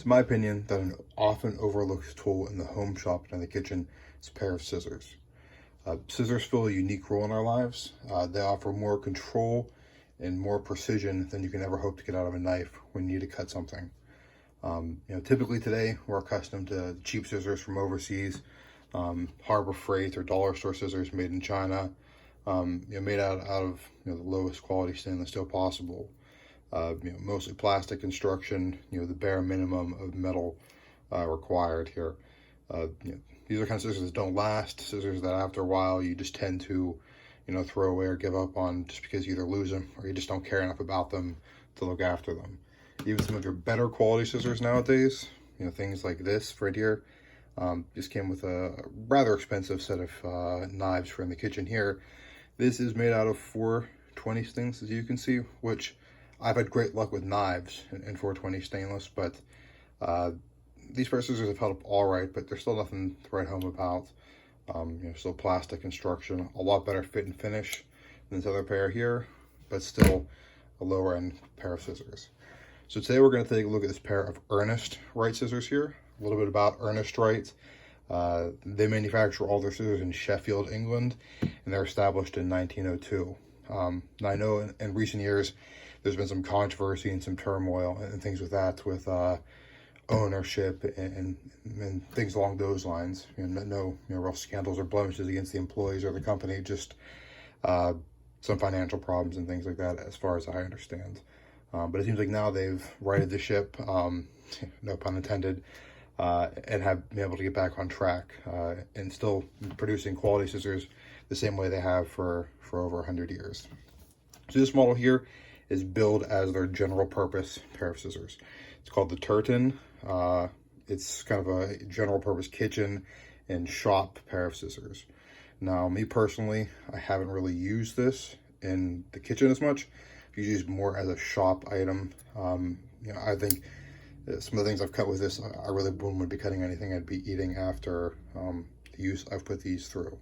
It's my opinion that an often overlooked tool in the home shop and in the kitchen is a pair of scissors. Scissors fill a unique role in our lives. They offer more control and more precision than you can ever hope to get out of a knife when you need to cut something. Typically today we're accustomed to cheap scissors from overseas, Harbor Freight or dollar store scissors made in China, made out of the lowest quality stainless steel possible. Mostly plastic construction, the bare minimum of metal required here. These are kind of scissors that don't last, scissors that after a while you just tend to, throw away or give up on just because you either lose them or you just don't care enough about them to look after them. Even some of your better quality scissors nowadays, things like this right here, just came with a rather expensive set of knives for in the kitchen here. This is made out of 420 stainless, as you can see, which I've had great luck with knives in 420 stainless, but these pair of scissors have held up all right, but there's still nothing to write home about. Still plastic construction, a lot better fit and finish than this other pair here, but still a lower end pair of scissors. So today we're going to take a look at this pair of Ernest Wright scissors here. A little bit about Ernest Wright. They manufacture all their scissors in Sheffield, England, and they're established in 1902. Now I know in recent years there's been some controversy and some turmoil and things with that, with ownership and things along those lines. No real scandals or blemishes against the employees or the company, just some financial problems and things like that, as far as I understand. But it seems like now they've righted the ship, no pun intended, and have been able to get back on track and still producing quality scissors the same way they have for over 100 years. So this model here is billed as their general purpose pair of scissors. It's called the Turton. It's kind of a general purpose kitchen and shop pair of scissors. Now, me personally, I haven't really used this in the kitchen as much. I've used more as a shop item. I think some of the things I've cut with this, I really wouldn't be cutting anything I'd be eating after the use I've put these through.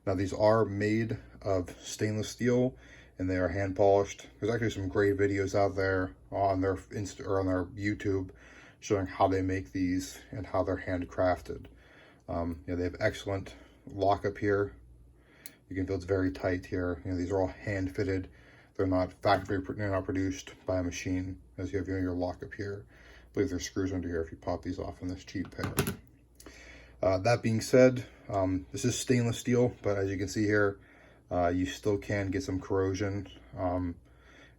Now, these are made of stainless steel and they are hand polished. There's actually some great videos out there on their Insta or on their YouTube showing how they make these and how they're handcrafted. They have excellent lockup here. You can feel it's very tight here. These are all hand fitted. They're not they're not produced by a machine, as you have your lockup here. I believe there's screws under here if you pop these off in this cheap pair. That being said, this is stainless steel, but as you can see here, you still can get some corrosion.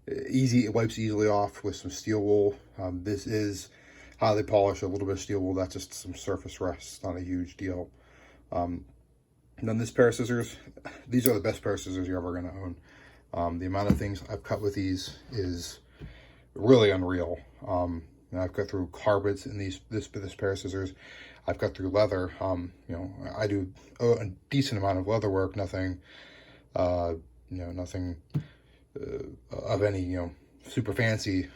It wipes easily off with some steel wool. This is highly polished, a little bit of steel wool. That's just some surface rust, not a huge deal. And then this pair of scissors, these are the best pair of scissors you're ever going to own. The amount of things I've cut with these is really unreal. I've cut through carpets in this pair of scissors. I've cut through leather. I do a decent amount of leather work. Nothing, nothing of any super fancy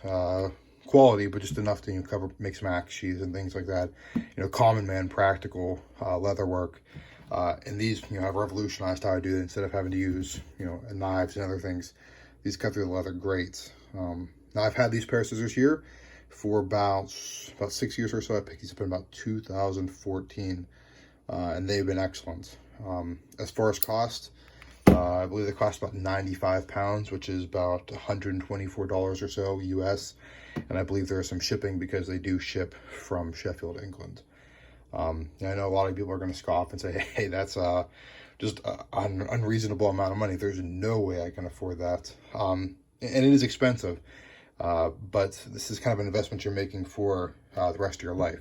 quality, but just enough to make some axe sheaths and things like that. Common man, practical leather work. And these, have revolutionized how I do it. Instead of having to use, knives and other things, these cut through the leather great. Now I've had these pair of scissors here for about 6 years or so. I picked these up in about 2014, and they've been excellent. As far as cost, I believe they cost about 95 pounds, which is about $124 or so US. And I believe there is some shipping because they do ship from Sheffield, England. I know a lot of people are going to scoff and say, hey, that's just an unreasonable amount of money. There's no way I can afford that. And it is expensive, but this is kind of an investment you're making for the rest of your life.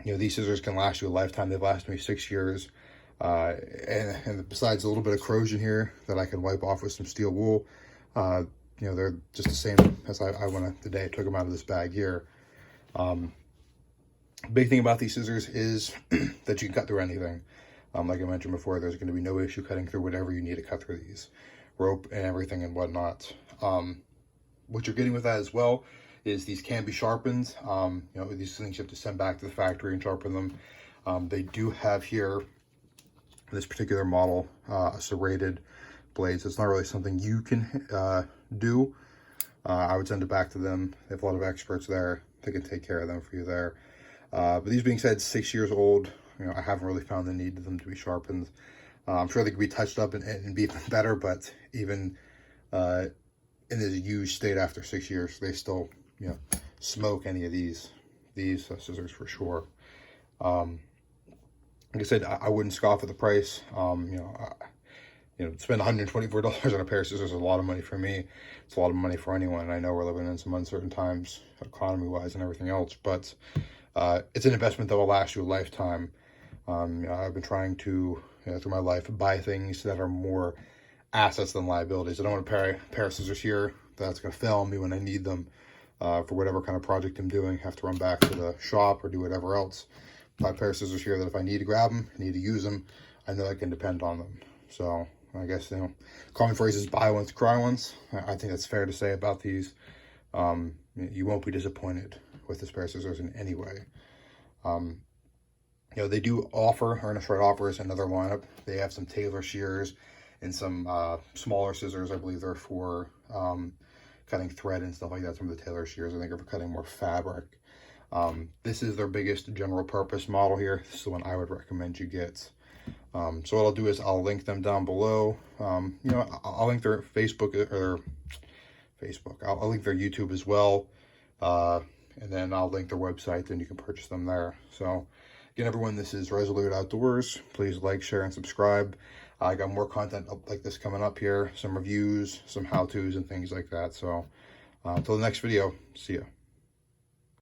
These scissors can last you a lifetime. They've lasted me 6 years. And besides a little bit of corrosion here that I can wipe off with some steel wool, they're just the same as I went the day I took them out of this bag here. Big thing about these scissors is that you can cut through anything. Like I mentioned before, there's going to be no issue cutting through whatever you need to cut through these. Rope and everything and whatnot. What you're getting with that as well is these can be sharpened. These things you have to send back to the factory and sharpen them. They do have here, this particular model, serrated blades. It's not really something you can do. I would send it back to them. They have a lot of experts there they can take care of them for you there. But these being said, 6 years old, I haven't really found the need for them to be sharpened. I'm sure they could be touched up and be even better, but even in this used state after 6 years, they still, smoke any of these scissors for sure. Like I said, I wouldn't scoff at the price. Spend $124 on a pair of scissors is a lot of money for me. It's a lot of money for anyone. And I know we're living in some uncertain times, economy-wise and everything else, but it's an investment that will last you a lifetime. I've been trying to, through my life, buy things that are more assets than liabilities. I don't want a pair of scissors here that's going to fail me when I need them for whatever kind of project I'm doing. Have to run back to the shop or do whatever else. Buy a pair of scissors here that if I need to grab them, need to use them, I know I can depend on them. So I guess, common phrase is buy once, cry once. I think that's fair to say about these. You won't be disappointed with this pair of scissors in any way. They do offer, Ernest Wright offers another lineup. They have some Taylor shears and some smaller scissors. I believe they're for cutting thread and stuff like that. Some of the Taylor shears, I think, are for cutting more fabric. This is their biggest general purpose model here. This is the one I would recommend you get. So what I'll do is I'll link them down below. I'll link their I'll link their YouTube as well. And then I'll link their website, and you can purchase them there. So again, everyone, this is Resolute Outdoors. Please like, share, and subscribe. I got more content like this coming up here, some reviews, some how-tos, and things like that. So until the next video, see ya.